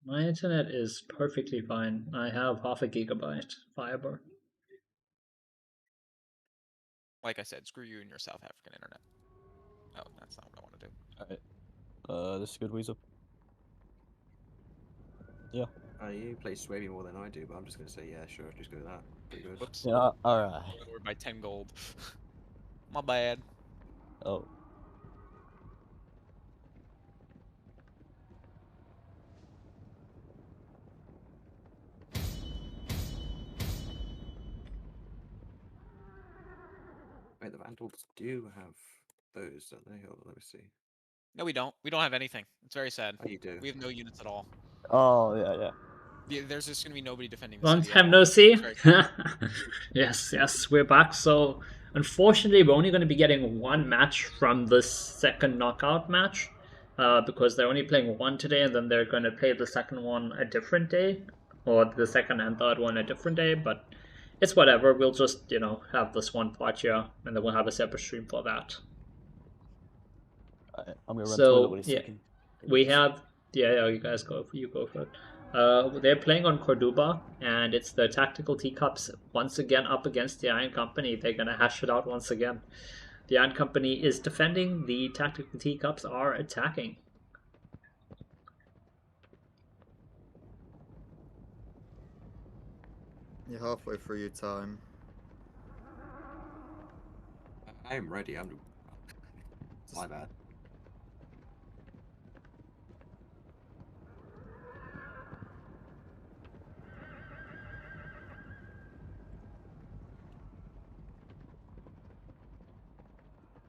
My internet is perfectly fine. I have half a gigabyte fiber. Like I said, screw you and your South African internet. Oh, that's not what I want to do. Alright. This is good, Weasel. Yeah. You play Swavy more than I do, but I'm just gonna say yeah, sure, just go with that. Pretty good. Whoops. Yeah, alright. We're by 10 gold. My bad. Oh. Wait, the Vandals do have those, don't they? Hold on, let me see. No, we don't. We don't have anything. It's very sad. Oh, you do. We have no units at all. Oh, yeah. There's just gonna be nobody defending the Long city at time all. no see. It's very sad. Yes, we're back. So, unfortunately, we're only going to be getting one match from this second knockout match, because they're only playing one today, and then they're going to play the second one a different day, or the second and third one a different day. But it's whatever. We'll just have this one part here, and then we'll have a separate stream for that. Alright, I'm gonna run toilet So while he's yeah, talking. we have you guys go for it. They're playing on Cordoba, and it's the Tactical Teacups once again up against the Iron Company. They're gonna hash it out once again. The Iron Company is defending. The Tactical Teacups are attacking. You're halfway through your time. I am ready. I'm. My bad.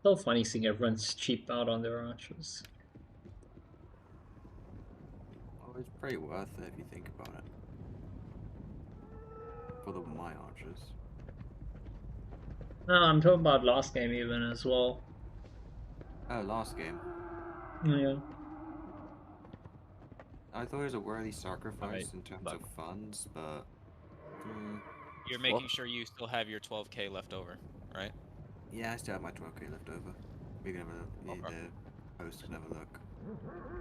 So funny seeing everyone's cheap out on their archers. Oh, it's pretty worth it if you think about it. For the my archers. No, I'm talking about last game even as well. Oh, last game. Yeah. I thought it was a worthy sacrifice Alright, in terms back. of funds, but. You're making sure you still have your 12k left over, right? Yeah, I still have my 12k left over. We can have a Okay. the host can have a look.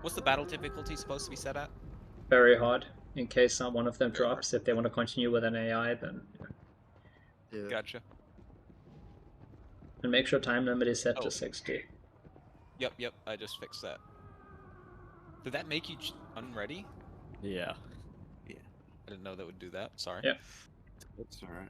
What's the battle difficulty supposed to be set at? Very hard. In case one of them drops, if they want to continue with an AI, then. Yeah. Gotcha. And make sure time limit is set Oh. to 60. Yep. I just fixed that. Did that make you unready? Yeah. Yeah. I didn't know that would do that. Sorry. Yep. That's alright.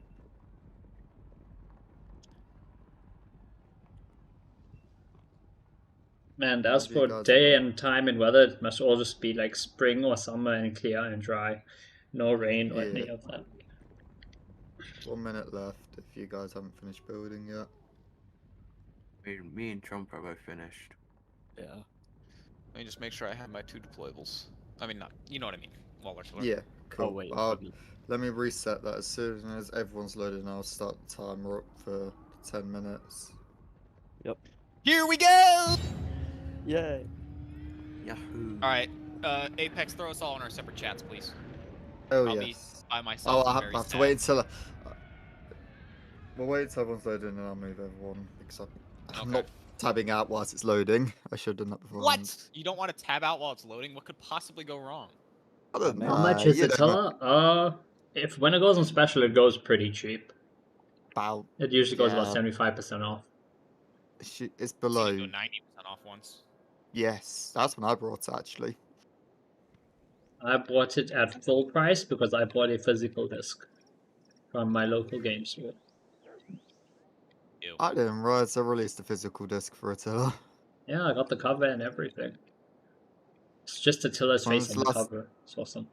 Man, as Have you for guys day got- and time and weather, it must all just be like spring or summer and clear and dry. No rain or any Yeah. of that. 1 minute left if you guys haven't finished building yet. Me and Trump are both finished. Yeah. Let me just make sure I have my 2 deployables. I mean, not. You know what I mean. Waller Chiller. Yeah, cool. Oh, wait. Let me reset that as soon as everyone's loaded and I'll start the timer up for 10 minutes. Yep. Here we go! Yay. Yahoo! Alright. Apex, throw us all in our separate chats, please. Oh, I'll yes. be by myself. Oh, I and have, very I have to sad. wait until... We'll wait until everyone's loaded and I'll move everyone. Because I'm Okay. not tabbing out whilst it's loading. I should have done that before. What? You don't want to tab out while it's loading? What could possibly go wrong? I don't know. How much is Attila? If when it goes on special, it goes pretty cheap. About... It usually goes about Yeah. 75% off. It's below. So you can go 90% off once. Yes, that's when I brought it, actually. I bought it at full price because I bought a physical disc from my local game store. Ew. I didn't realize they released a physical disc for Attila. Yeah, I got the cover and everything. It's just Attila's face When's on the last- cover. It's awesome.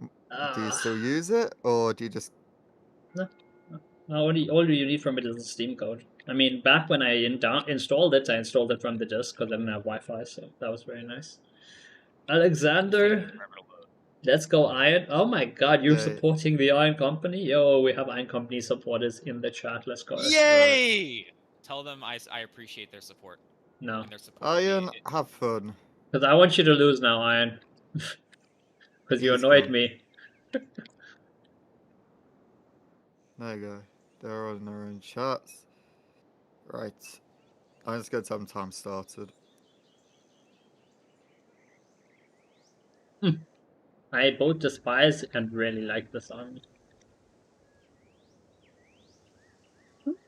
Do you still use it, or do you just... No. All you need from it is the Steam code. I mean, back when I installed it, I installed it from the disk because I didn't have Wi-Fi, so that was very nice. Alexander, let's go Iron. Oh my god, you're Yeah. supporting the Iron Company? Yo, we have Iron Company supporters in the chat. Let's go. Yay! Tell them I appreciate their support. No. And their support. Iron, have fun. Because I want you to lose now, Iron. Because you He's annoyed gone. me. There you go. They're on their own chats. Right. I'm just going to tell them time started. I both despise and really like this army.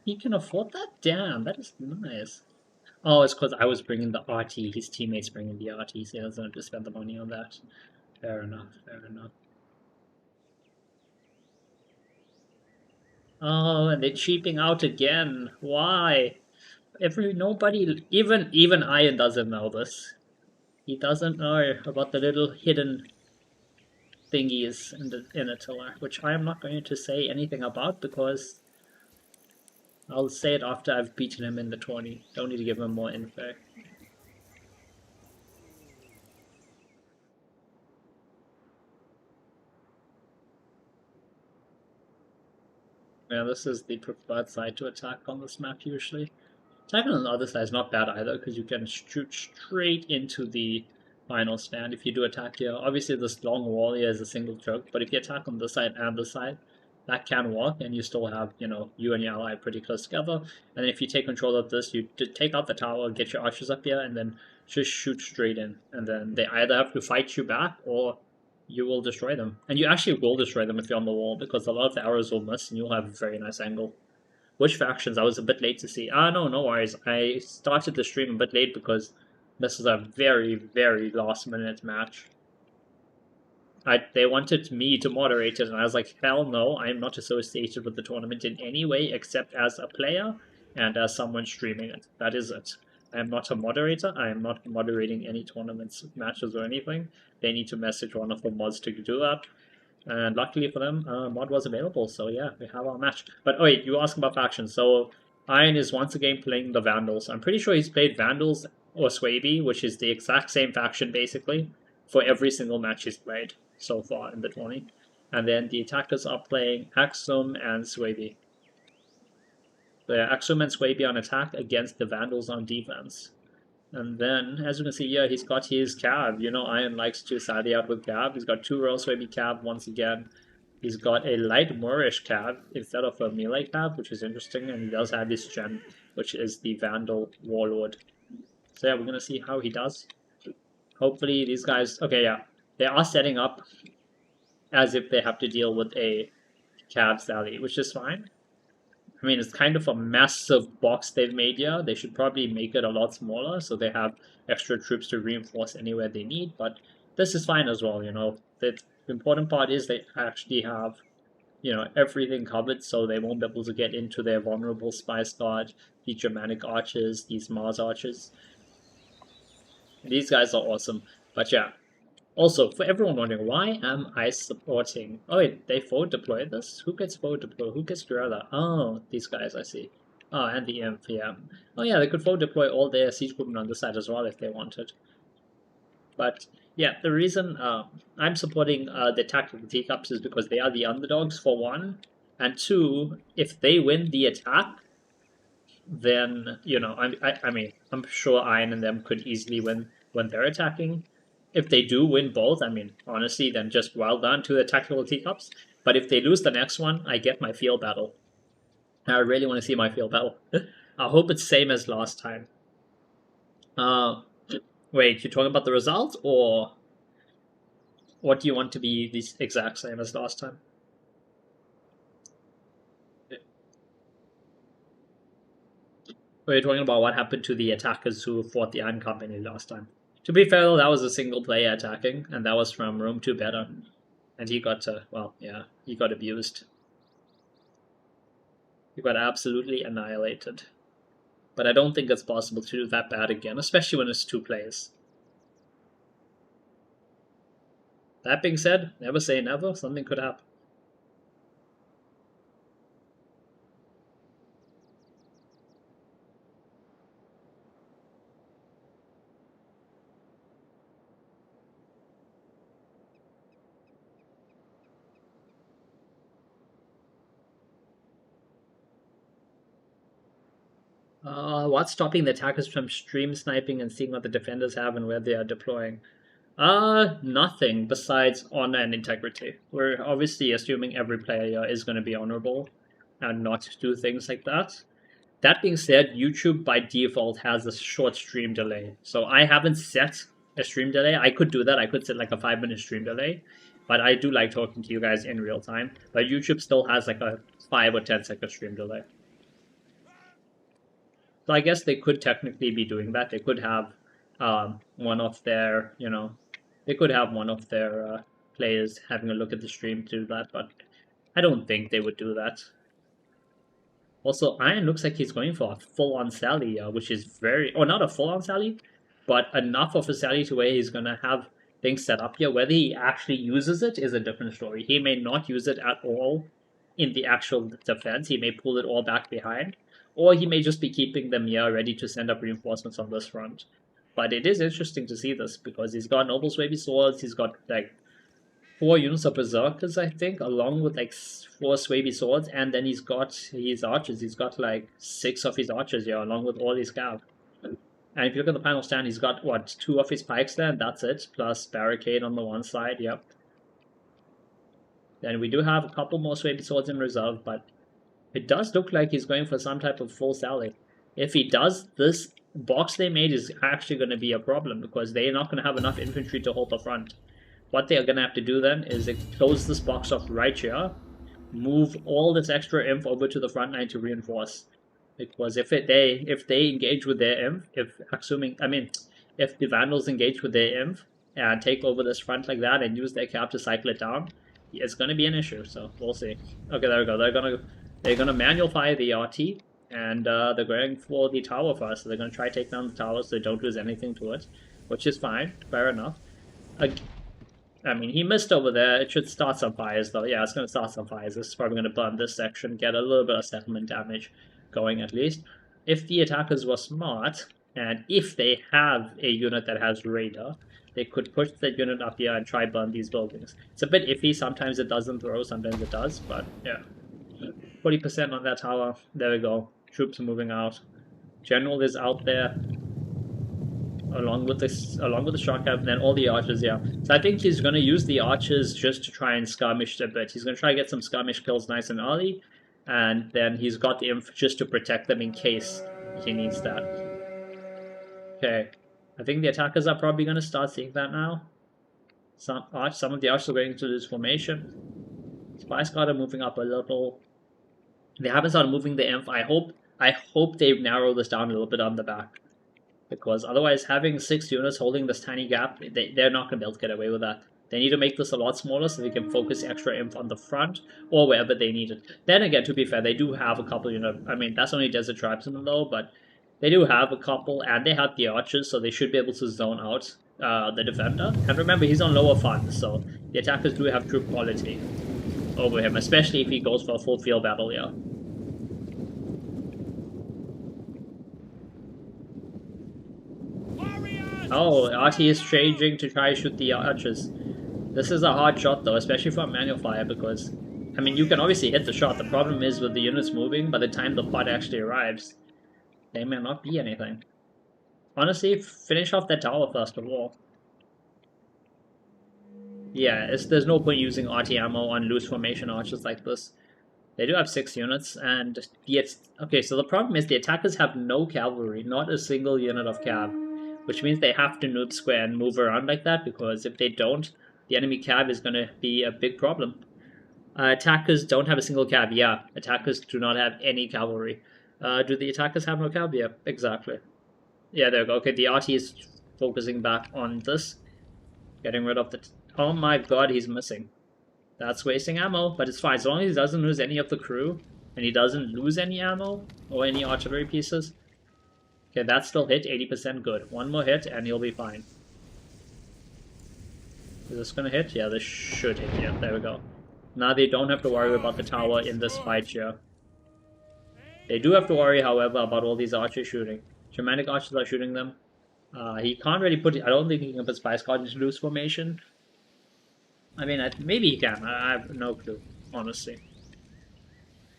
He can afford that? Damn, that is nice. Oh, it's because I was bringing the RT. His teammates bringing the RT, so he doesn't have to spend the money on that. Fair enough, fair enough. Oh, and they're cheaping out again. Why? Nobody, even Ian doesn't know this. He doesn't know about the little hidden thingies in Attila, which I am not going to say anything about because I'll say it after I've beaten him in the 20. Don't need to give him more info. Yeah, this is the preferred side to attack on this map usually. Attacking on the other side is not bad either, because you can shoot straight into the final stand if you do attack here. Obviously this long wall here is a single choke, but if you attack on this side and this side, that can work, and you still have, you and your ally pretty close together. And then if you take control of this, you take out the tower, get your archers up here, and then just shoot straight in. And then they either have to fight you back, or you will destroy them. And you actually will destroy them if you're on the wall, because a lot of the arrows will miss, and you'll have a very nice angle. Which factions? I was a bit late to see. No worries. I started the stream a bit late because this is a very, very last minute match. They wanted me to moderate it, and I was like, hell no, I am not associated with the tournament in any way except as a player and as someone streaming it. That is it. I am not a moderator. I am not moderating any tournaments, matches, or anything. They need to message one of the mods to do that. And luckily for them, mod was available, so yeah, we have our match. But oh wait, you asked about factions. So Iron is once again playing the Vandals. I'm pretty sure he's played Vandals or Swaby, which is the exact same faction basically, for every single match he's played so far in the 20. And then the attackers are playing Axum and Swaby. The Axum and Swaby on attack against the Vandals on defense. And then, as you can see here, he's got his Cav. Iron likes to side out with Cav. He's got 2 Royal Swaby Cav once again. He's got a light Moorish Cav instead of a melee Cav, which is interesting. And he does have his gem, which is the Vandal Warlord. So yeah, we're going to see how he does. Hopefully these guys... Okay, yeah. They are setting up as if they have to deal with a Cav Sally, which is fine. I mean, it's kind of a massive box they've made here. They should probably make it a lot smaller so they have extra troops to reinforce anywhere they need. But this is fine as well, The important part is they actually have, everything covered so they won't be able to get into their vulnerable Spice Guard, the Germanic Archers, these Mars Archers. These guys are awesome. But yeah. Also, for everyone wondering, why am I supporting... Oh wait, they forward deploy this? Who gets forward deploy? Who gets Guerrilla? Oh, these guys, I see. Oh, and the Imp, yeah. Oh yeah, they could forward deploy all their siege equipment on the side as well if they wanted. But yeah, the reason I'm supporting the tactical Teacups is because they are the underdogs, for one. And two, if they win the attack, then, I mean, I'm sure Iron and them could easily win when they're attacking. If they do win both, I mean, honestly, then just well done to the tactical Teacups. But if they lose the next one, I get my field battle. I really want to see my field battle. I hope it's same as last time. Wait, you're talking about the result, or what do you want to be the exact same as last time? Or you're talking about what happened to the attackers who fought the Iron Company last time? To be fair, though, that was a single player attacking, and that was from Room 2 Better. And he got, well, yeah, he got abused. He got absolutely annihilated. But I don't think it's possible to do that bad again, especially when it's 2 players. That being said, never say never, something could happen. What's stopping the attackers from stream sniping and seeing what the defenders have and where they are deploying? Nothing besides honor and integrity. We're obviously assuming every player is going to be honorable and not do things like that. That being said, YouTube by default has a short stream delay. So I haven't set a stream delay. I could do that. I could set like a 5-minute stream delay, but I do like talking to you guys in real time. But YouTube still has like a 5 or 10-second stream delay. So I guess they could technically be doing that. They could have one of their, they could have one of their players having a look at the stream to do that, but I don't think they would do that. Also, Iron looks like he's going for a full-on Sally, which is very... Or not a full-on Sally, but enough of a Sally to where he's going to have things set up here. Whether he actually uses it is a different story. He may not use it at all in the actual defense. He may pull it all back behind. Or he may just be keeping them here ready to send up reinforcements on this front. But it is interesting to see this, because he's got Noble Swaby Swords, he's got like 4 units of Berserkers, I think, along with like 4 Swaby Swords, and then he's got his archers. He's got like 6 of his archers here, along with all his cav. And if you look at the panel stand, he's got, what, 2 of his pikes there, and that's it, plus Barricade on the one side, yep. Then we do have a couple more Swaby Swords in reserve, but it does look like he's going for some type of full Sally. If he does, this box they made is actually going to be a problem, because they're not going to have enough infantry to hold the front. What they're going to have to do then is close this box off right here, move all this extra inf over to the front line to reinforce. Because if they engage with their inf, if the Vandals engage with their inf and take over this front like that and use their cap to cycle it down, it's going to be an issue. So we'll see. Okay, there we go. They're gonna manual fire the RT, and they're going for the tower first. So they're gonna try to take down the tower so they don't lose anything to it, which is fine, fair enough. I mean, he missed over there. It should start some fires though. Yeah, it's gonna start some fires. This is probably gonna burn this section, get a little bit of settlement damage going at least. If the attackers were smart, and if they have a unit that has radar, they could push that unit up here and try burn these buildings. It's a bit iffy. Sometimes it doesn't throw, sometimes it does, but yeah. 40% on that tower. There we go. Troops are moving out. General is out there, along with the shot cap, and then all the archers. Yeah. So I think he's going to use the archers just to try and skirmish a bit. He's going to try to get some skirmish kills nice and early, and then he's got the inf just to protect them in case he needs that. Okay. I think the attackers are probably going to start seeing that now. Some of the archers are going into this formation. Spy Squad are moving up a little. They haven't started moving the inf. I hope they narrow this down a little bit on the back, because otherwise having 6 units holding this tiny gap, they're not going to be able to get away with that. They need to make this a lot smaller so they can focus extra inf on the front or wherever they need it. Then again, to be fair, they do have a couple, I mean, that's only Desert Tribesmen though, but they do have a couple, and they have the archers, so they should be able to zone out the defender. And remember, he's on lower funds, so the attackers do have troop quality over him, especially if he goes for a full field battle here. Oh, RT is changing to try to shoot the archers. This is a hard shot though, especially for manual fire, because, I mean, you can obviously hit the shot. The problem is with the units moving, by the time the pod actually arrives, they may not be anything. Honestly, finish off that tower first of all. Yeah, there's no point using RT ammo on loose formation archers like this. They do have 6 units, and okay, so the problem is the attackers have no cavalry, not a single unit of cav, which means they have to noob square and move around like that, because if they don't, the enemy cav is going to be a big problem. Attackers don't have a single cav. Yeah, attackers do not have any cavalry. Do the attackers have no cav? Yeah, exactly. Yeah, there we go. Okay, the RT is focusing back on this, getting rid of the... Oh my god, he's missing. That's wasting ammo, but it's fine. As long as he doesn't lose any of the crew, and he doesn't lose any ammo, or any artillery pieces. Okay, that's still hit, 80% good. One more hit, and he'll be fine. Is this gonna hit? Yeah, this should hit. Yeah, there we go. Now they don't have to worry about the tower in this fight here. They do have to worry, however, about all these archers shooting. Germanic archers are shooting them. He can't really put... I don't think he can put Spy Squad into loose formation. I mean, maybe he can. I have no clue, honestly.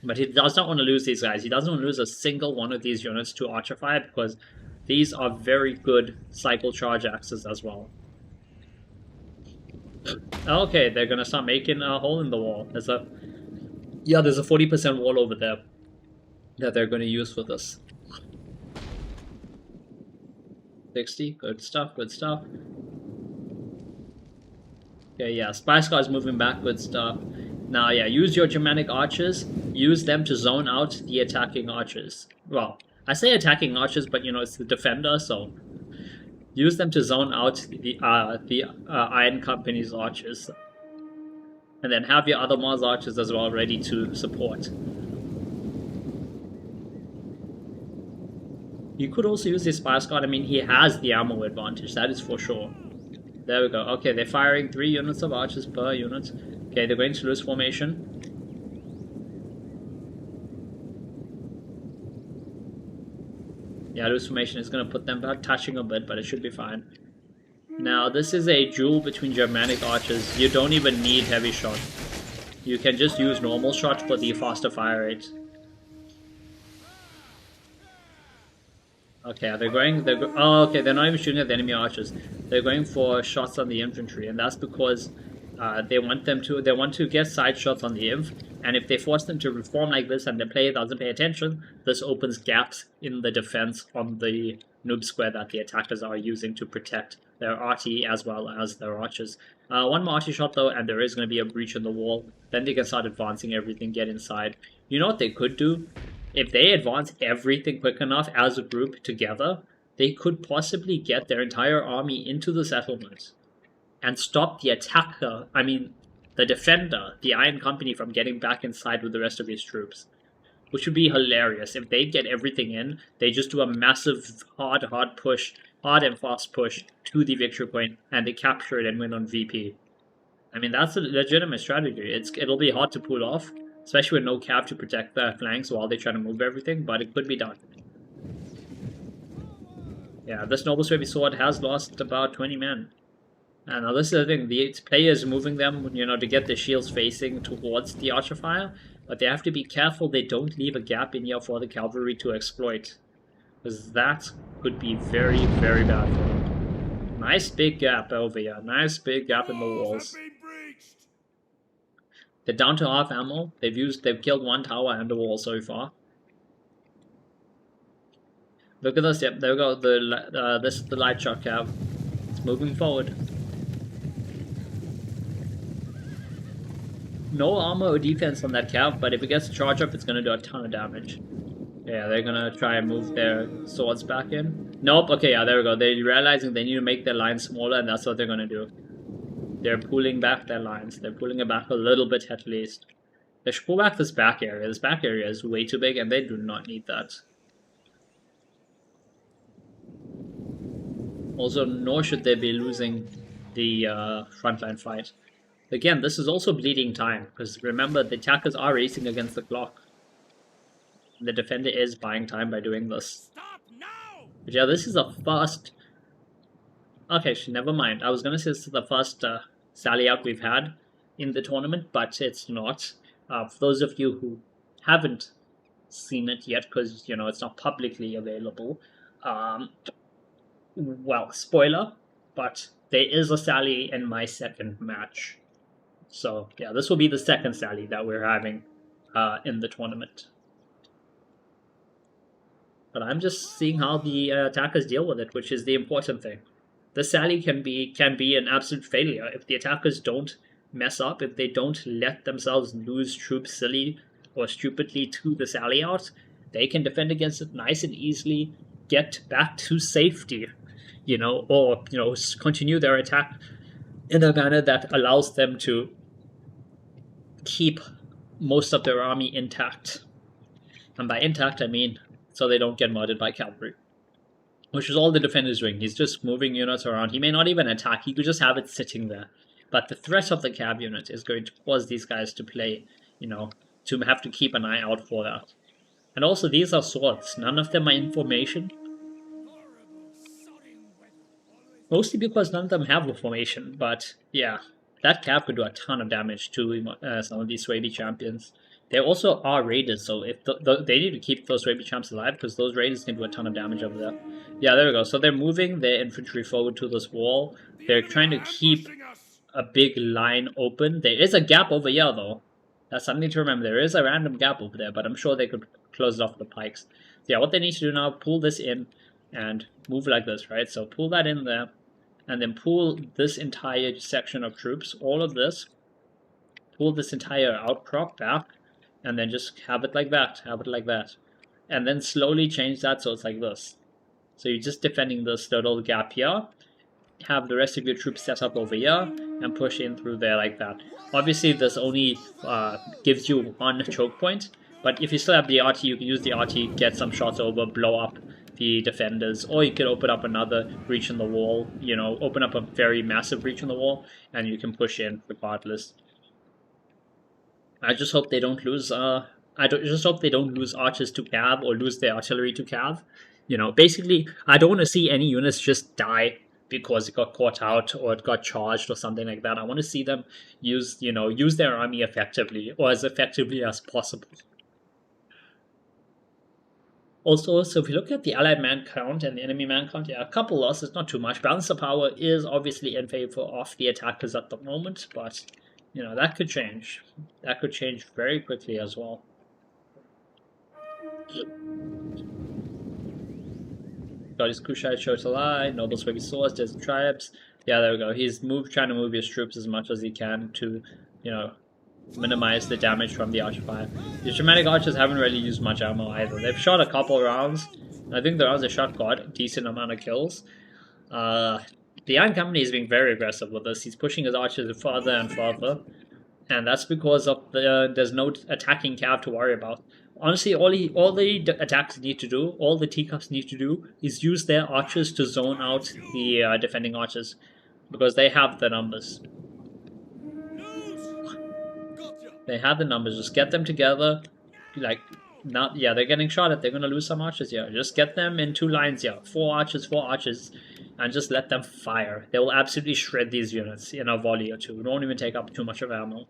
But he does not want to lose these guys. He doesn't want to lose a single one of these units to Archer Fire, because these are very good cycle charge axes as well. Okay, they're going to start making a hole in the wall. There's a 40% wall over there that they're going to use for this. 60, good stuff, good stuff. Okay, yeah, Spy Squad's moving backwards stuff. Now, yeah, use your Germanic archers. Use them to zone out the attacking archers. Well, I say attacking archers, but you know it's the defender, so use them to zone out the Iron Company's archers, and then have your other Mars archers as well ready to support. You could also use his Spy Squad. I mean, he has the ammo advantage, that is for sure. There we go. Okay, they're firing 3 units of archers per unit. Okay, they're going to lose formation. Yeah, lose formation is going to put them back touching a bit, but it should be fine. Now, this is a duel between Germanic archers. You don't even need heavy shot. You can just use normal shot for the faster fire rate. Okay, they're going. Oh, okay, they're not even shooting at the enemy archers. They're going for shots on the infantry, and that's because they want to get side shots on the inf. And if they force them to reform like this, and the player doesn't pay attention, this opens gaps in the defense on the noob square that the attackers are using to protect their RT as well as their archers. One more RT shot though, and there is going to be a breach in the wall. Then they can start advancing everything, get inside. You know what they could do? If they advance everything quick enough as a group together, they could possibly get their entire army into the settlement and stop the attacker, the defender, the Iron Company, from getting back inside with the rest of his troops. Which would be hilarious. If they get everything in, they just do a massive hard and fast push to the victory point, and they capture it and win on VP. I mean, that's a legitimate strategy. It'll be hard to pull off, especially with no cav to protect their flanks while they try to move everything, but it could be done. Yeah, this Noble Swaby Sword has lost about 20 men. And now this is the thing, the players moving them, to get the shields facing towards the archer fire, but they have to be careful they don't leave a gap in here for the cavalry to exploit. Because that could be very, very bad for them. Nice big gap over here, nice big gap in the walls. They're down to half ammo. They've killed one tower and a wall so far. Look at this. Yep, there we go. This is the light shot cav. It's moving forward. No armor or defense on that cav, but if it gets a charge up, it's gonna do a ton of damage. Yeah, they're gonna try and move their swords back in. Nope. Okay, yeah, there we go. They're realizing they need to make their lines smaller, and that's what they're gonna do. They're pulling back their lines. They're pulling it back a little bit at least. They should pull back this back area. This back area is way too big and they do not need that. Also, nor should they be losing the frontline fight. Again, this is also bleeding time, because remember, the attackers are racing against the clock. The defender is buying time by doing this. Stop now! But yeah, this is a first... Okay, never mind. I was gonna say this is the first sally out we've had in the tournament, but it's not. For those of you who haven't seen it yet, because, it's not publicly available, well, spoiler, but there is a sally in my second match. So, yeah, this will be the second sally that we're having in the tournament. But I'm just seeing how the attackers deal with it, which is the important thing. The sally can be an absolute failure if the attackers don't mess up, if they don't let themselves lose troops silly or stupidly to the sally out. They can defend against it nice and easily, get back to safety, or continue their attack in a manner that allows them to keep most of their army intact. And by intact, I mean so they don't get murdered by cavalry. Which is all the defender is doing. He's just moving units around. He may not even attack. He could just have it sitting there. But the threat of the cav unit is going to cause these guys to play, to have to keep an eye out for that. And also, these are swords. None of them are information. Mostly because none of them have a formation. But, yeah, that cav could do a ton of damage to some of these Swaby champions. They also are raiders, so if they need to keep those Swaby champs alive, because those raiders can do a ton of damage over there. Yeah, there we go. So they're moving their infantry forward to this wall. They're trying to keep a big line open. There is a gap over here, though. That's something to remember. There is a random gap over there, but I'm sure they could close it off with the pikes. So yeah, what they need to do now, pull this in and move like this, right? So pull that in there, and then pull this entire section of troops, all of this, pull this entire outcrop back, and then just have it like that, and then slowly change that so it's like this. So you're just defending this little gap here, have the rest of your troops set up over here, and push in through there like that. Obviously this only gives you one choke point, but if you still have the RT, you can use the RT, get some shots over, blow up the defenders, or you could open up another breach in the wall, you know, open up a very massive breach in the wall, and you can push in regardless. I just hope they don't lose. Just hope they don't lose archers to cav or lose their artillery to cav. You know, basically, I don't want to see any units just die because it got caught out or it got charged or something like that. I want to see them use their army effectively, or as effectively as possible. Also, so if you look at the allied man count and the enemy man count, yeah, a couple losses, not too much. Balance of power is obviously in favor of the attackers at the moment, but you know, that could change. That could change very quickly as well. Got his Kushite Total War, Nobles Wavy Swords, Desert Tribes. Yeah, there we go. He's trying to move his troops as much as he can to, you know, minimize the damage from the archer fire. The Germanic archers haven't really used much ammo either. They've shot a couple rounds. I think the rounds they shot got a decent amount of kills. The Iron Company is being very aggressive with this. He's pushing his archers further and further, and that's because of there's no attacking cav to worry about. Honestly, all the attacks need to do, all the Teacups need to do, is use their archers to zone out the defending archers, because they have the numbers. They have the numbers. Just get them together. Like, not, yeah, they're getting shot at. They're gonna lose some archers here. Just get them in 2 lines here. 4 archers, and just let them fire. They will absolutely shred these units in a volley or 2. It won't even take up too much of ammo.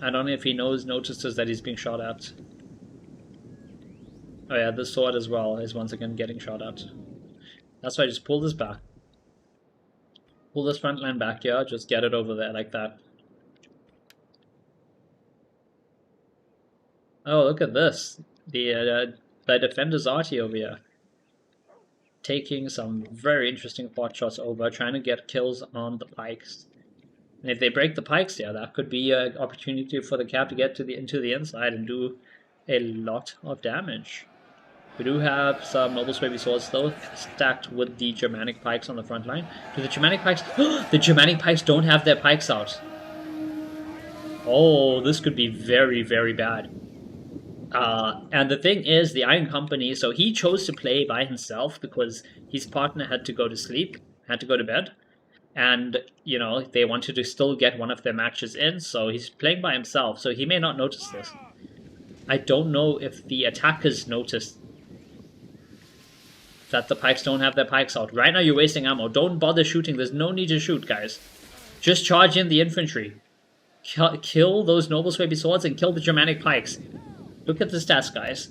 I don't know if he notices that he's being shot at. Oh yeah, the sword as well is once again getting shot at. That's why I just pull this back. Pull this front line back here, just get it over there like that. Oh, look at this. The defender's arty over here. Taking some very interesting pot shots over, trying to get kills on the pikes. And if they break the pikes, yeah, that could be an opportunity for the cav to get to into the inside and do a lot of damage. We do have some Noble Wavy Swords though, stacked with the Germanic pikes on the front line. Do the Germanic pikes... the Germanic pikes don't have their pikes out. Oh, this could be very, very bad. And the thing is, the Iron Company, so he chose to play by himself because his partner had to go to sleep, had to go to bed. And, you know, they wanted to still get one of their matches in, so he's playing by himself, so he may not notice this. I don't know if the attackers noticed that the pikes don't have their pikes out. Right now you're wasting ammo. Don't bother shooting. There's no need to shoot, guys. Just charge in the infantry. Kill those Noble Wavy Swords and kill the Germanic pikes. Look at the stats, guys.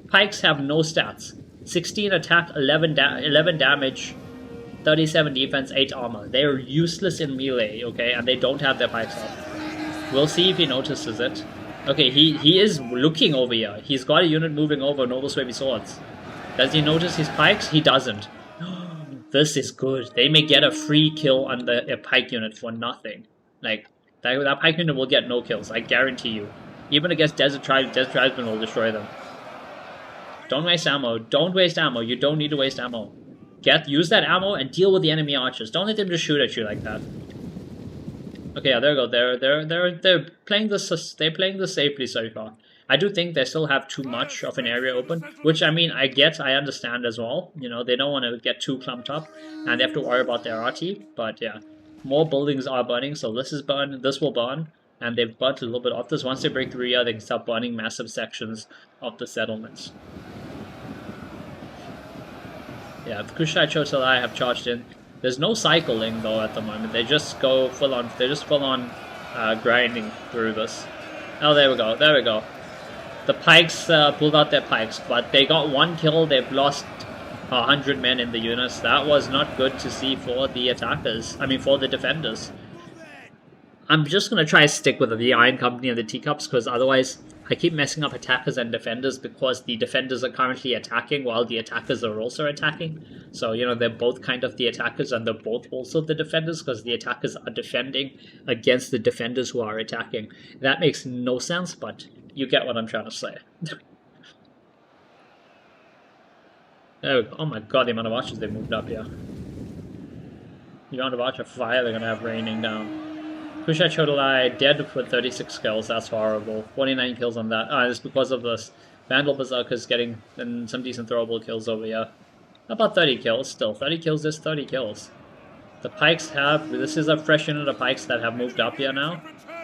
Pikes have no stats. 16 attack, 11 damage, 37 defense, 8 armor. They are useless in melee, okay? And they don't have their pikes out. We'll see if he notices it. Okay, he is looking over here. He's got a unit moving over Noble Wavy Swords. Does he notice his pikes? He doesn't. This is good. They may get a free kill on a pike unit for nothing. Like, that pike unit will get no kills, I guarantee you. Even against Desert Tribesmen will destroy them. Don't waste ammo. Don't waste ammo. You don't need to waste ammo. Use that ammo and deal with the enemy archers. Don't let them just shoot at you like that. Okay, yeah, there we go. They're playing this. They're playing this safely so far. I do think they still have too much of an area open, which I mean, I understand as well. You know, they don't want to get too clumped up, and they have to worry about their RT. But yeah, more buildings are burning, so this will burn. And they've burnt a little bit of this. Once they break through here, they can start burning massive sections of the settlements. Yeah, the Kushite Chotalai have charged in. There's no cycling though at the moment. They just go full on. They're just full on grinding through this. Oh, there we go. There we go. The pikes pulled out their pikes, but they got 1 kill. They've lost 100 men in the units. That was not good to see for the attackers. I mean, for the defenders. I'm just going to try to stick with the Iron Company and the Teacups, because otherwise I keep messing up attackers and defenders because the defenders are currently attacking while the attackers are also attacking. So, you know, they're both kind of the attackers and they're both also the defenders because the attackers are defending against the defenders who are attacking. That makes no sense, but you get what I'm trying to say. There we go. Oh my god, the amount of archers they moved up here. The amount of archer fire they're going to have raining down. Kushai Chodolai dead with 36 kills, that's horrible. 49 kills on that. It's because of this. Vandal Berserkers getting some decent throwable kills over here. About 30 kills still. 30 kills is 30 kills. The Pikes have, this is a fresh unit of Pikes that have moved up here now.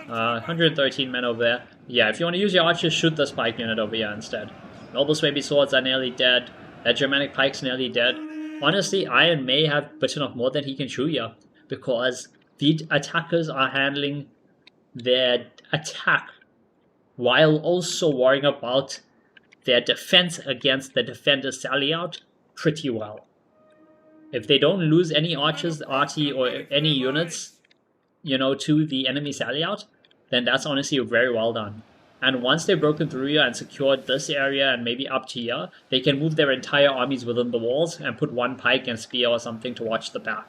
113 men over there. Yeah, if you want to use your archers, shoot this Pike unit over here instead. Noble Swaby Swords are nearly dead. That Germanic Pike's nearly dead. Honestly, Iron may have bitten off more than he can chew here. Because the attackers are handling their attack while also worrying about their defense against the defender's sally out pretty well. If they don't lose any archers, RT, or any units, you know, to the enemy sally out, then that's honestly very well done. And once they've broken through here and secured this area and maybe up to here, they can move their entire armies within the walls and put one pike and spear or something to watch the back.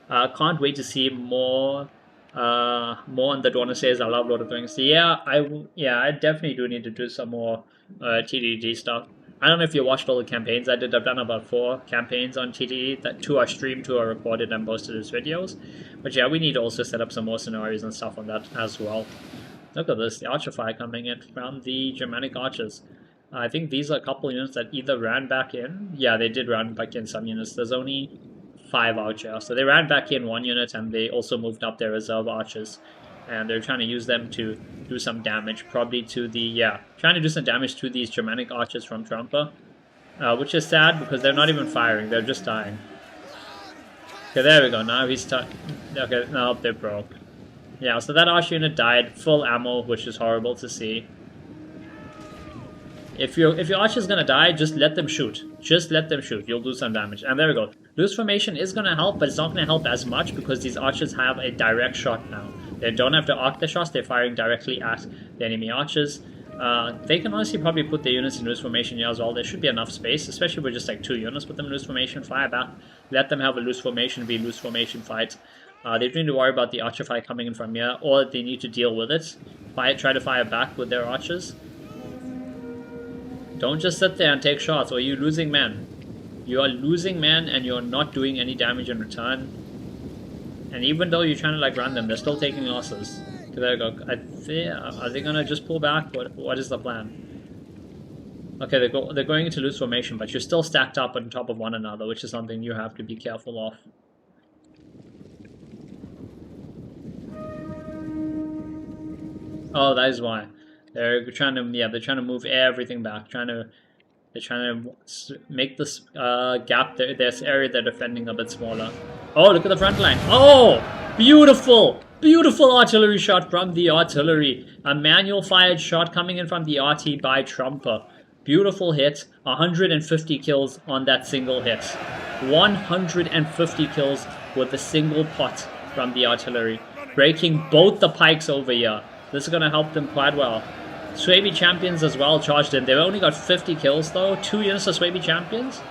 Can't wait to see more on the Dwarna says I love Lord of the Rings. Yeah, I definitely do need to do some more TTG stuff. I don't know if you watched all the campaigns I did. I've done about 4 campaigns on TTG. That 2 are streamed, 2 are recorded and posted as videos. But yeah, we need to also set up some more scenarios and stuff on that as well. Look at this, the Archer Fire coming in from the Germanic Archers. I think these are a couple units that either ran back in. Yeah, they did run back in some units. There's only 5 out here. So they ran back in 1 unit and they also moved up their reserve archers. And they're trying to use them to do some damage, probably to the, trying to do some damage to these Germanic archers from Trumper. Which is sad because they're not even firing, they're just dying. Okay, there we go, now he's okay, now they broke. Yeah, so that archer unit died, full ammo, which is horrible to see. If your archer's gonna die, just let them shoot. Just let them shoot, you'll do some damage. And there we go. Loose formation is gonna help, but it's not gonna help as much because these archers have a direct shot now. They don't have to arc their shots, they're firing directly at the enemy archers. They can honestly probably put their units in loose formation here as well. There should be enough space, especially with just like 2 units. Put them in loose formation, fire back, let them have a loose formation, be a loose formation fight. They don't need to worry about the archer fight coming in from here, or they need to deal with it. Try to fire back with their archers. Don't just sit there and take shots, or you're losing men. You are losing men and you're not doing any damage in return. And even though you're trying to like run them, they're still taking losses. Okay, there we go. Are they gonna just pull back? What is the plan? Okay, they're going into loose formation, but you're still stacked up on top of one another, which is something you have to be careful of. Oh, that is why. They're trying to move everything back. They're trying to make this gap, this area they're defending a bit smaller. Oh, look at the front line. Oh, beautiful! Beautiful artillery shot from the artillery. A manual fired shot coming in from the RT by Trumper. Beautiful hit. 150 kills on that single hit. 150 kills with a single pot from the artillery. Breaking both the pikes over here. This is going to help them quite well. Swaby Champions as well charged in. They've only got 50 kills though. 2 units of Swaby Champions.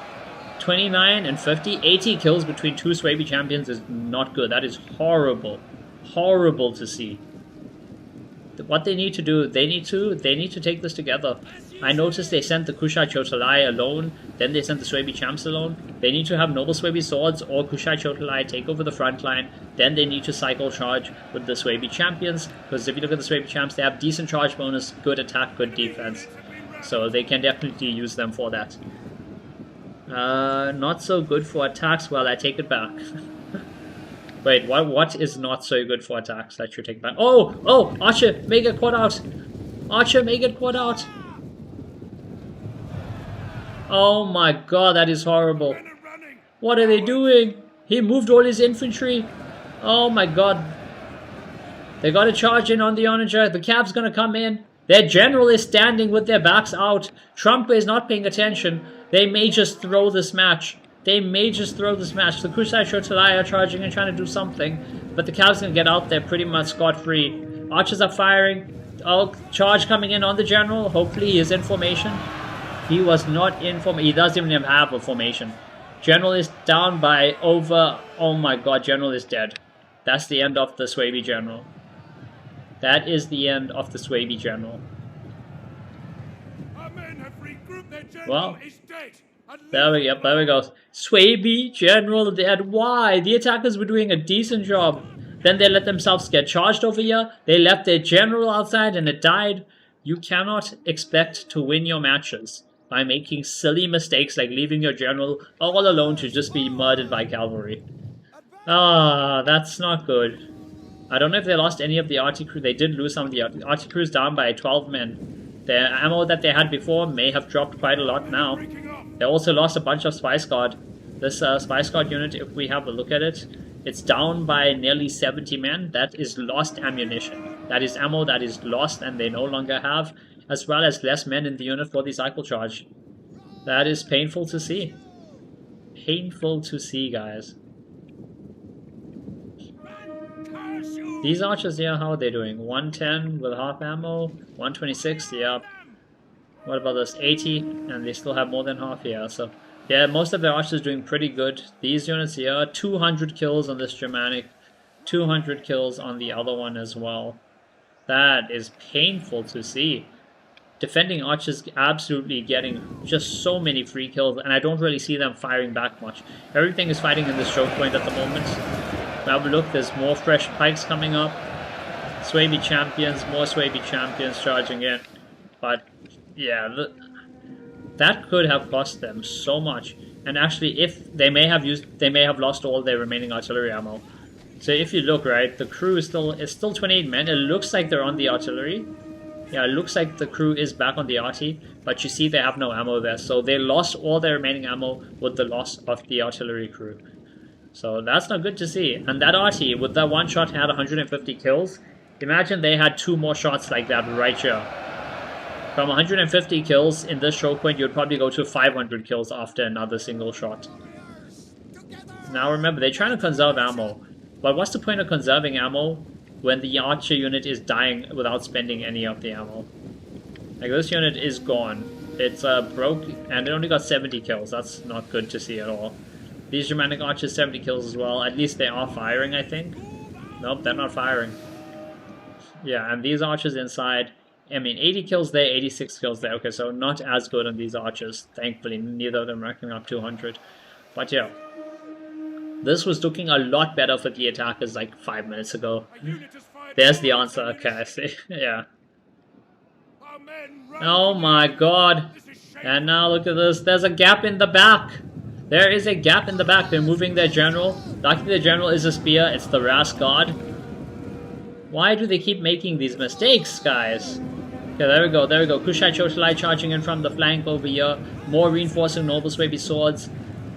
29 and 50. 80 kills between 2 Swaby Champions is not good. That is horrible. Horrible to see. What they need to do, they need to take this together. I noticed they sent the Kushai Chotalai alone, then they sent the Swaby Champs alone. They need to have Noble Swaby Swords or Kushai Chotalai take over the front line, then they need to cycle charge with the Swaby Champions, because if you look at the Swaby Champs, they have decent charge bonus, good attack, good defense. So they can definitely use them for that. Not so good for attacks, well I take it back. Wait, what is not so good for attacks? That should take back. Oh! Archer, may get quad out! Archer, may get quad out! Oh my god, that is horrible. What are they doing? He moved all his infantry. Oh my god. They got to charge in on the Onager. The Cav's gonna come in. Their general is standing with their backs out. Trump is not paying attention. They may just throw this match. The Kusai Shotalai are charging and trying to do something, but the Cavs can get out there pretty much scot-free. Archers are firing. Oh, charge coming in on the general. Hopefully he is in formation. He was not in formation. He doesn't even have a formation. General is down by over... Oh my god, General is dead. That's the end of the Swaby General. That is the end of the Swaby General. Well, there we go. Swaby General dead. Why? The attackers were doing a decent job. Then they let themselves get charged over here. They left their general outside and it died. You cannot expect to win your matches by making silly mistakes like leaving your general all alone to just be murdered by cavalry. Ah, that's not good. I don't know if they lost any of the arty crew. They did lose some of the arty crews, down by 12 men. The ammo that they had before may have dropped quite a lot now. They also lost a bunch of Spice Guard. This Spice Guard unit, if we have a look at it, it's down by nearly 70 men. That is lost ammunition. That is ammo that is lost and they no longer have, as well as less men in the unit for the cycle charge. That is painful to see. Painful to see, guys. These archers here, how are they doing? 110 with half ammo, 126, yeah. What about this? 80, and they still have more than half here, so... Yeah, most of the archers doing pretty good. These units here, 200 kills on this Germanic, 200 kills on the other one as well. That is painful to see. Defending archers absolutely getting just so many free kills, and I don't really see them firing back much. Everything is fighting in this choke point at the moment. Now look, there's more fresh pikes coming up. Swaby champions, more Swaby champions charging in. But yeah, that could have cost them so much. And actually, if they may have lost all their remaining artillery ammo. So if you look, right, the crew is still 28 men. It looks like they're on the artillery. Yeah, it looks like the crew is back on the arty, but you see they have no ammo there. So they lost all their remaining ammo with the loss of the artillery crew. So that's not good to see. And that arty, with that one shot, had 150 kills. Imagine they had 2 more shots like that right here. From 150 kills in this choke point, you'd probably go to 500 kills after another single shot. Now remember, they're trying to conserve ammo. But what's the point of conserving ammo when the archer unit is dying without spending any of the ammo? Like, this unit is gone. It's broke, and it only got 70 kills. That's not good to see at all. These Germanic archers, 70 kills as well. At least they are firing, I think. Nope, they're not firing. Yeah, and these archers inside... I mean, 80 kills there, 86 kills there. Okay, so not as good on these archers. Thankfully, neither of them racking up 200. But yeah, this was looking a lot better for the attackers like 5 minutes ago. There's the answer. Okay, I see. Yeah. Oh my god. And now look at this. There's a gap in the back. There is a gap in the back. They're moving their general. Luckily, the general is a spear. It's the Ras God. Why do they keep making these mistakes, guys? Okay, there we go, there we go. Kushite Chotalai charging in from the flank over here. More reinforcing Noble Swaby swords.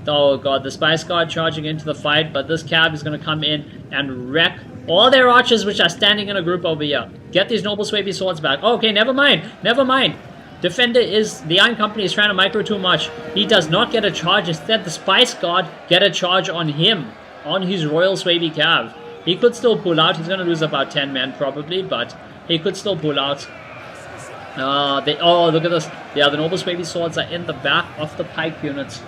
Oh god, the Spice Guard charging into the fight, but this cab is going to come in and wreck all their archers which are standing in a group over here. Get these Noble Swaby swords back. Oh, okay, never mind, never mind. Defender is, the Iron Company is trying to micro too much. He does not get a charge. Instead, the Spice Guard get a charge on him, on his Royal Swaby Cav. He could still pull out. He's going to lose about 10 men probably, but he could still pull out. Oh, look at this. Yeah, the Noble Swaby swords are in the back of the pike units.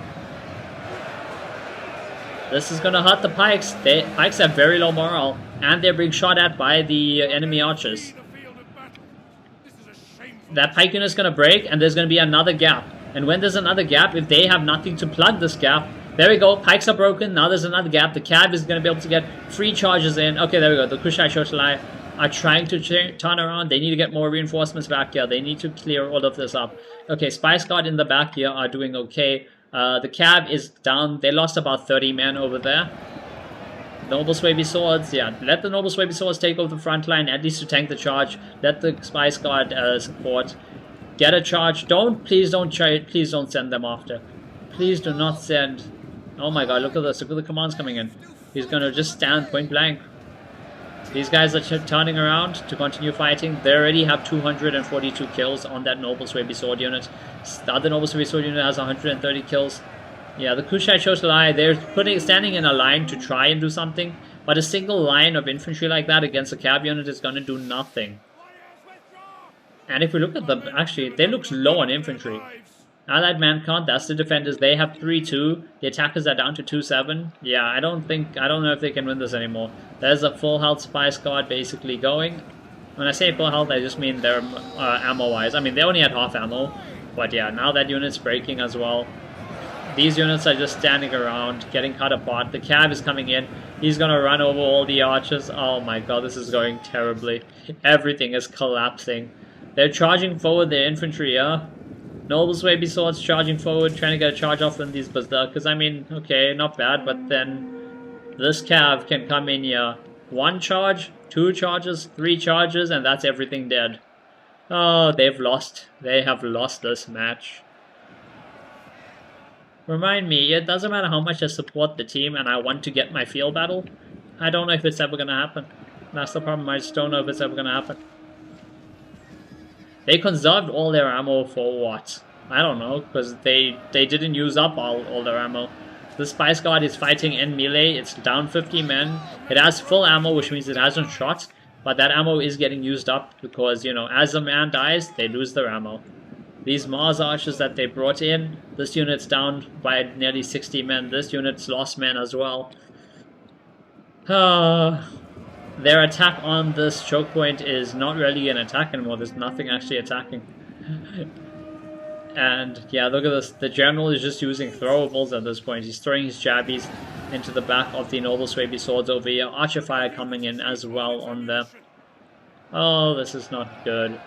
This is going to hurt the pikes. Pikes have very low morale, and they're being shot at by the enemy archers. That pike unit is going to break, and there's going to be another gap. And when there's another gap, if they have nothing to plug this gap, there we go, pikes are broken, now there's another gap. The cab is going to be able to get free charges in. Okay, there we go, the Kushite Shotalai are trying to turn around. They need to get more reinforcements back here. They need to clear all of this up. Okay, Spice Guard in the back here are doing okay. The cab is down. They lost about 30 men over there. Noble Swaby swords, yeah, let the Noble Swaby swords take over the front line, at least to tank the charge. Let the Spice Guard support. Get a charge. Please don't send them after. Please do not send. Oh my god, look at this. Look at the commands coming in. He's going to just stand point blank. These guys are turning around to continue fighting. They already have 242 kills on that Noble Swaby sword unit. The other Noble Swaby sword unit has 130 kills. Yeah, the Kushite Shotalai, they're standing in a line to try and do something. But a single line of infantry like that against a cab unit is going to do nothing. And if we look at them, actually, they look low on infantry. Allied man count, that's the defenders. They have 3-2. The attackers are down to 2-7. Yeah, I don't know if they can win this anymore. There's a full health spy squad basically going. When I say full health, I just mean they're ammo-wise. I mean, they only had half ammo. But yeah, now that unit's breaking as well. These units are just standing around, getting cut apart. The cab is coming in. He's gonna run over all the archers. Oh my god, this is going terribly. Everything is collapsing. They're charging forward their infantry, yeah? Nobles Baby Swords charging forward, trying to get a charge off on these berserkers. I mean, okay, not bad, but then this cav can come in here. 1 charge, 2 charges, 3 charges, and that's everything dead. Oh, they've lost. They have lost this match. Remind me, it doesn't matter how much I support the team and I want to get my field battle. I don't know if it's ever gonna happen. That's the problem, I just don't know if it's ever gonna happen. They conserved all their ammo for what? I don't know, because they didn't use up all their ammo. The Spy Squad is fighting in melee, it's down 50 men. It has full ammo, which means it hasn't shot, but that ammo is getting used up because, you know, as a man dies, they lose their ammo. These Mars archers that they brought in, this unit's down by nearly 60 men, this unit's lost men as well. Their attack on this choke point is not really an attack anymore, there's nothing actually attacking. And yeah, look at this, the general is just using throwables at this point. He's throwing his jabbies into the back of the Noble Swaby swords over here. Archer fire coming in as well on them. Oh, this is not good.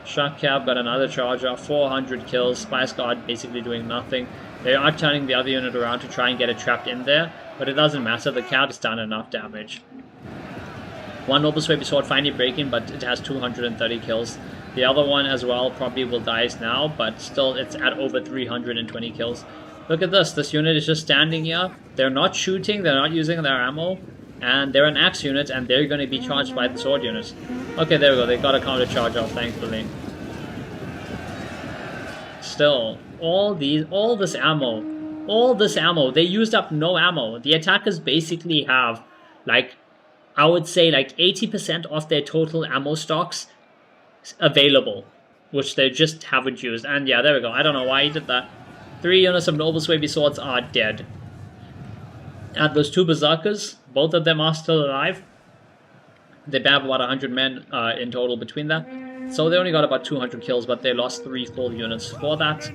Shock Cab got another charge off, 400 kills, Spy Squad basically doing nothing. They are turning the other unit around to try and get it trapped in there, but it doesn't matter, the Cab has done enough damage. One Noble Swaby Sword finally breaking, but it has 230 kills. The other one as well probably will die now, but still it's at over 320 kills. Look at this unit is just standing here, they're not shooting, they're not using their ammo, and they're an axe unit and they're going to be charged by the sword units. Okay, there we go, they got a counter charge off, thankfully. Still, all this ammo, they used up no ammo. The attackers basically have, like, I would say like 80% of their total ammo stocks available, which they just haven't used. And yeah, there we go, I don't know why he did that. 3 units of Noble Swaby Swords are dead. And those 2 berserkers, both of them are still alive. They have about 100 men in total between them. So they only got about 200 kills, but they lost 3 full units for that.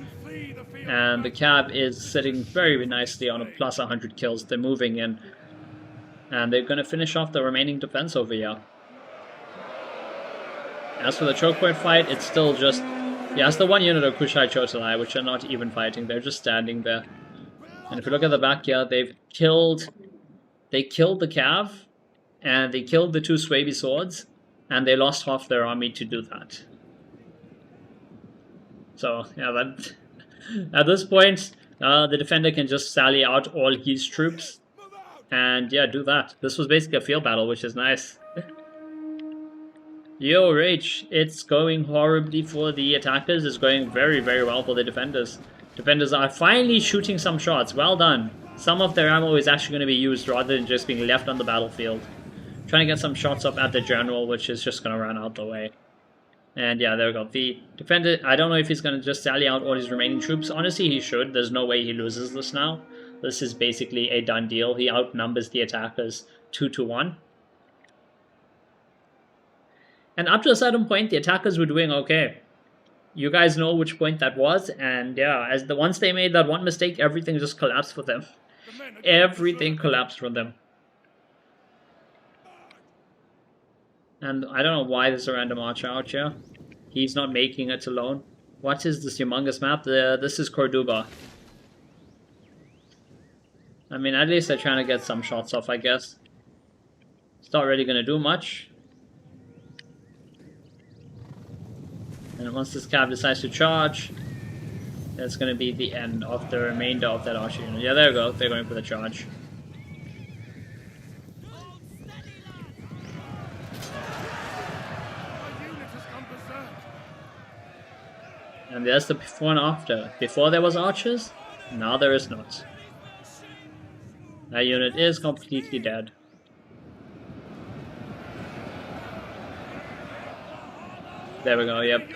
And the cab is sitting very nicely on a plus 100 kills. They're moving in. And they're going to finish off the remaining defense over here. As for the choke point fight, it's still just... yeah, it's the 1 unit of Kushai Chotalai, which are not even fighting. They're just standing there. And if you look at the back here, they killed the Cav, and they killed the 2 Swaby swords, and they lost half their army to do that. So, yeah, that, at this point, the defender can just sally out all his troops, and yeah, do that. This was basically a field battle, which is nice. Yo, Rage, it's going horribly for the attackers, it's going very, very well for the defenders. Defenders are finally shooting some shots. Well done. Some of their ammo is actually going to be used rather than just being left on the battlefield. Trying to get some shots up at the general, which is just going to run out the way. And yeah, there we go. The defender, I don't know if he's going to just sally out all his remaining troops. Honestly, he should. There's no way he loses this now. This is basically a done deal. He outnumbers the attackers 2-1. And up to a certain point, the attackers were doing okay. You guys know which point that was, and yeah, once they made that one mistake, everything just collapsed for them. Everything collapsed for them. And I don't know why there's a random archer out here. He's not making it alone. What is this humongous map? This is Cordoba. I mean, at least they're trying to get some shots off, I guess. It's not really going to do much. And once this cab decides to charge, that's going to be the end of the remainder of that archer unit. Yeah, there we go. They're going for the charge. And there's the before and after. Before there was archers, now there is not. That unit is completely dead. There we go, yep.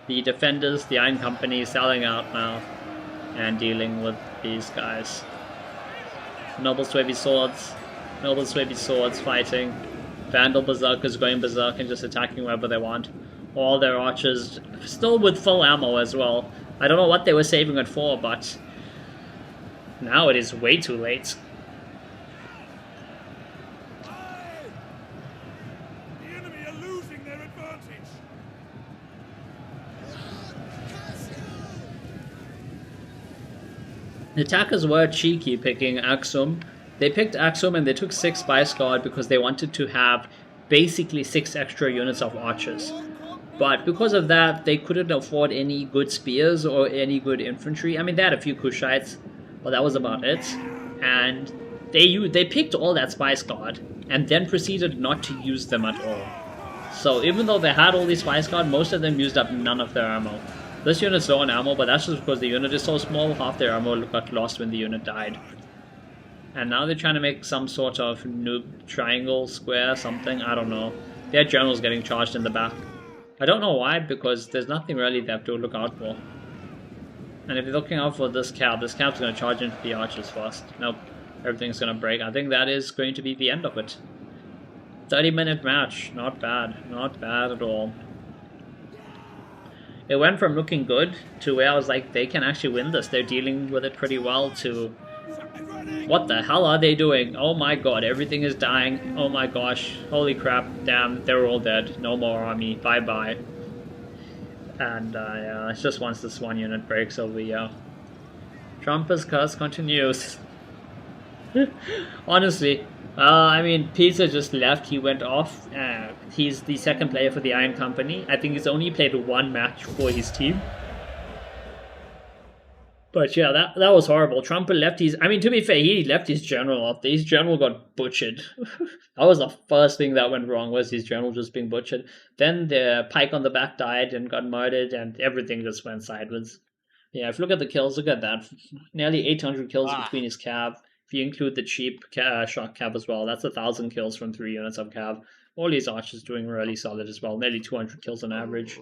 The defenders, the Iron Company, selling out now and dealing with these guys. Noble Swaby Swords fighting. Vandal Berserkers going berserk and just attacking wherever they want. All their archers still with full ammo as well. I don't know what they were saving it for, but now it is way too late. The enemy are losing their advantage. The attackers were cheeky picking Axum. They picked Axum and they took 6 Spice Guard because they wanted to have basically 6 extra units of archers. But because of that, they couldn't afford any good spears or any good infantry. I mean, they had a few Kushites, but that was about it. And they picked all that Spice Guard and then proceeded not to use them at all. So even though they had all these Spice Guard, most of them used up none of their ammo. This unit's low on ammo, but that's just because the unit is so small, half their ammo got lost when the unit died. And now they're trying to make some sort of noob triangle, square, something, I don't know. Their general's getting charged in the back. I don't know why, because there's nothing really they have to look out for. And if you're looking out for this cab's going to charge into the archers first. Nope, everything's going to break. I think that is going to be the end of it. 30-minute match, not bad at all. It went from looking good to where I was like, they can actually win this. They're dealing with it pretty well to... What the hell are they doing? Oh my god, everything is dying. Oh my gosh, holy crap, damn, they're all dead. No more army, bye-bye. And yeah, it's just once this one unit breaks over here. Trump's curse continues. Honestly, I mean, Pizza just left, he went off. He's the second player for the Iron Company. I think he's only played 1 match for his team. But yeah, that was horrible. Trump left his... I mean, to be fair, he left his general off. His general got butchered. That was the first thing that went wrong, was his general just being butchered. Then the pike on the back died and got murdered, and everything just went sideways. Yeah, if you look at the kills, look at that. Nearly 800 kills between his cav. If you include the cheap shock cav as well, that's 1,000 kills from 3 units of cav. All these archers doing really solid as well. Nearly 200 kills on average.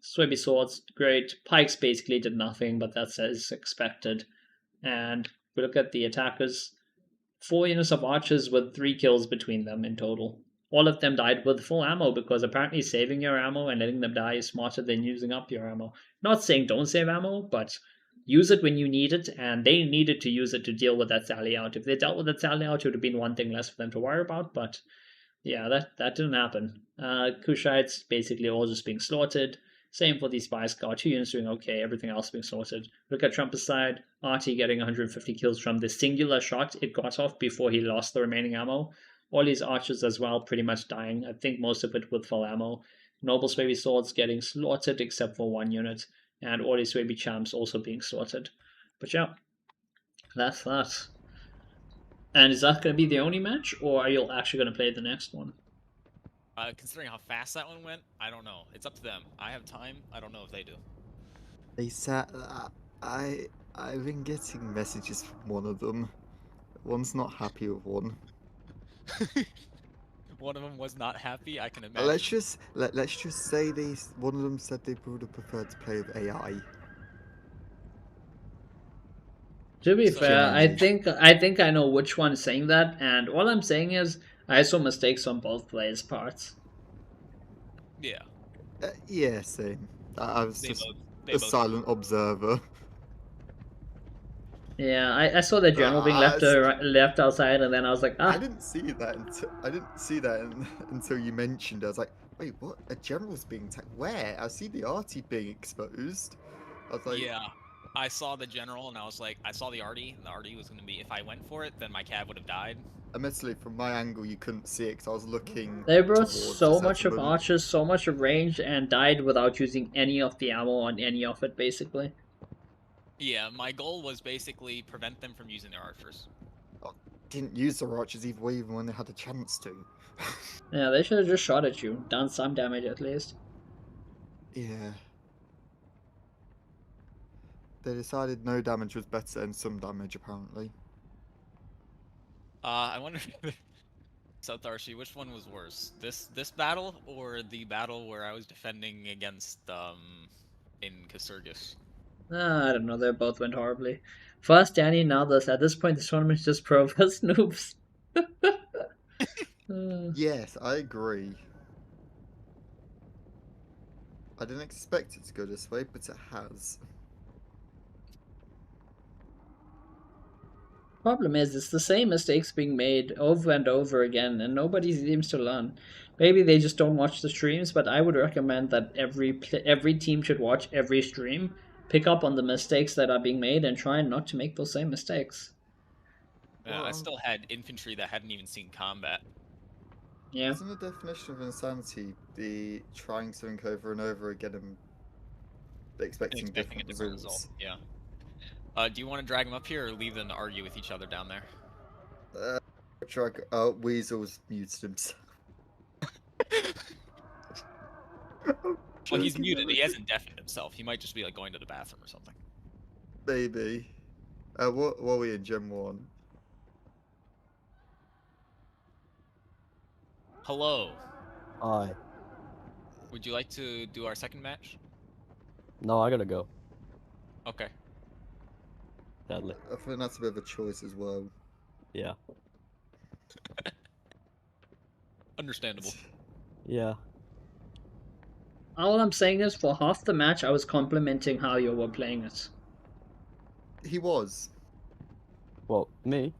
Swaby Swords, great. Pikes basically did nothing, but that's as expected. And we look at the attackers. 4 units of archers with 3 kills between them in total. All of them died with full ammo, because apparently saving your ammo and letting them die is smarter than using up your ammo. Not saying don't save ammo, but use it when you need it, and they needed to use it to deal with that sally out. If they dealt with that sally out, it would have been one thing less for them to worry about, but yeah, that didn't happen. Kushites basically all just being slaughtered. Same for the Spice Guard, 2 units doing okay, everything else being sorted. Look at Trump's side, Artie getting 150 kills from the singular shot it got off before he lost the remaining ammo. All these archers as well pretty much dying, I think most of it with full ammo. Noble Swaby Swords getting slaughtered except for 1 unit, and all these Swaby Champs also being slaughtered. But yeah, that's that. And is that going to be the only match, or are you actually going to play the next one? Considering how fast that one went, I don't know. It's up to them. I have time. I don't know if they do. They said I've been getting messages from one of them. One's not happy with one. One of them was not happy. I can imagine. Let's just say one of them said they would have preferred to play with AI. To be fair, I think I know which one is saying that, and all I'm saying is I saw mistakes on both players' parts. Yeah. Yeah, same. I was They just both a silent observer. Yeah, I saw the general being left outside, and then I was like, ah. I didn't see that until you mentioned it. I was like, wait, what? A general's being attacked? Where? I see the arty being exposed. I was like, Yeah. I saw the general, and I was like, I saw the arty, and the arty was going to be, if I went for it, then my cav would have died. admittedly, from my angle, you couldn't see it because I was looking. They brought towards so the much of settlement. archers, so much of range, and died without using any of the ammo on any of it, basically. Yeah, my goal was basically prevent them from using their archers. Didn't use the archers either way, even when they had a chance to. Yeah, they should have just shot at you, done some damage at least. Yeah. They decided no damage was better than some damage, apparently. I wonder. So Tharshey, which one was worse? This battle or the battle where I was defending against in Casurgis? I don't know. They both went horribly. First Danny, now this. At this point, this tournament is just pro versus noobs. Yes, I agree. I didn't expect it to go this way, but it has. Problem is, it's the same mistakes being made over and over again, and nobody seems to learn. Maybe they just don't watch the streams, but I would recommend that every team should watch every stream, pick up on the mistakes that are being made, and try not to make those same mistakes. Yeah, I still had infantry that hadn't even seen combat. Yeah. Isn't the definition of insanity the trying something over and over again and expecting A different different results? result. Yeah. Do you want to drag them up here or leave them to argue with each other down there? Weasel's muted himself. Well, he's muted. He hasn't deafened himself. He might just be like going to the bathroom or something. Maybe. What are we in Gen 1? Hello. Aye. Would you like to do our second match? No, I gotta go. Okay. Sadly. I think that's a bit of a choice as well. Yeah. Understandable. Yeah. All I'm saying is, for half the match, I was complimenting how you were playing it. He was. Well, me?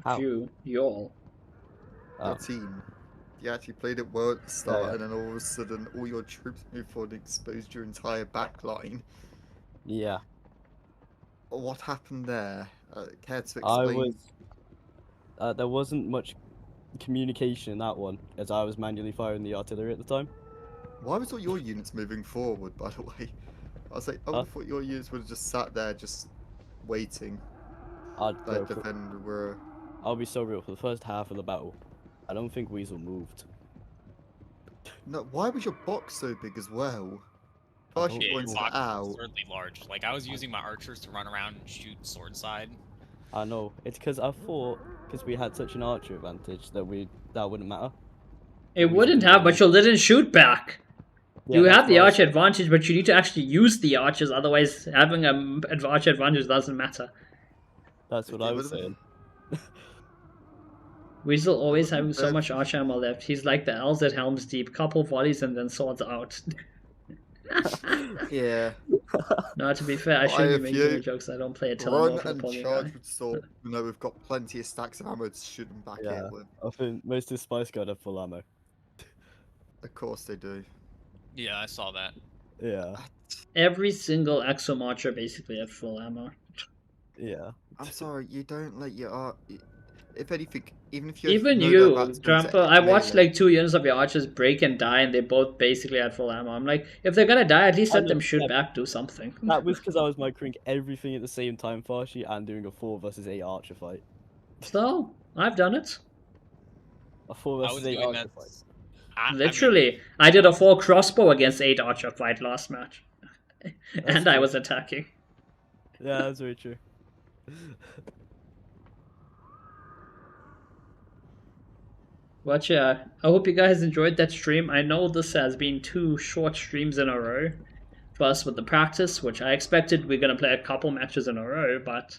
How? You all. Your Oh. team. You actually played it well at the start, yeah. and then all of a sudden, all your troops moved forward and exposed your entire back line. Yeah. What happened there? Care to I explain? was. There wasn't much communication in that one, as I was manually firing the artillery at the time. Why was all your units moving forward, by the way? I was like, I Huh? thought your units would have just sat there, just waiting. I'd go Like, for, defend were. I'll be so real, for the first half of the battle, I don't think Weasel moved. No, why was your box so big as well? I Tharshey don't Yeah, your points box it is out. absurdly large. Like, I was using my archers to run around and shoot sword side. I know. It's because I thought, because we had such an archer advantage, that wouldn't matter. It We wouldn't should have, do but you didn't shoot back. Yeah, You that's have the what I archer said. advantage, but you need to actually use the archers, otherwise having an archer advantage doesn't matter. That's what Okay, I was but- saying. Weasel always Wouldn't having so that- much archer ammo left. He's like the elves at Helm's Deep. Couple volleys and then swords out. Yeah. No, to be fair, I Well, shouldn't I be making have the you jokes. I don't play Attila Run more for the and poly charge guy. with sword. You know, we've got plenty of stacks of ammo to shoot them back Yeah. in with. I think most of the Spice Guard have full ammo. Of course they do. Yeah, I saw that. Yeah. Every single Axum archer basically had full ammo. Yeah. I'm sorry, you don't let your art. If anything, even if Even know you, that that's going to Tramper, I watched melee- like 2 units of your archers break and die, and they both basically had full ammo. I'm like, if they're gonna die, at least I let them know, shoot yeah. back, do something. That was because I was microing everything at the same time, Tharshey, and doing a 4 versus 8 archer fight. So, I've done it. A 4 I versus was 8 doing archer that. fight. Literally, I did a 4 crossbow against 8 archer fight last match. And I cool. was attacking. Yeah, that's very true. But yeah, I hope you guys enjoyed that stream. I know this has been 2 short streams in a row. First with the practice, which I expected we're going to play a couple matches in a row, but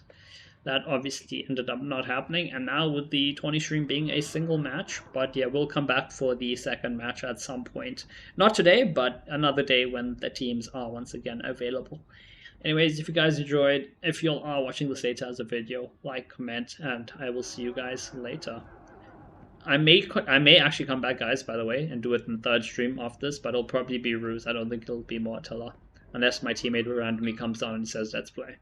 that obviously ended up not happening. And now with the 20 stream being a single match, but yeah, we'll come back for the second match at some point. Not today, but another day when the teams are once again available. Anyways, if you guys enjoyed, if you are watching this later as a video, like, comment, and I will see you guys later. I may actually come back, guys, by the way, and do it in the third stream of this, but it'll probably be Ruse. I don't think it'll be more Attila. Unless my teammate randomly comes down and says, let's play.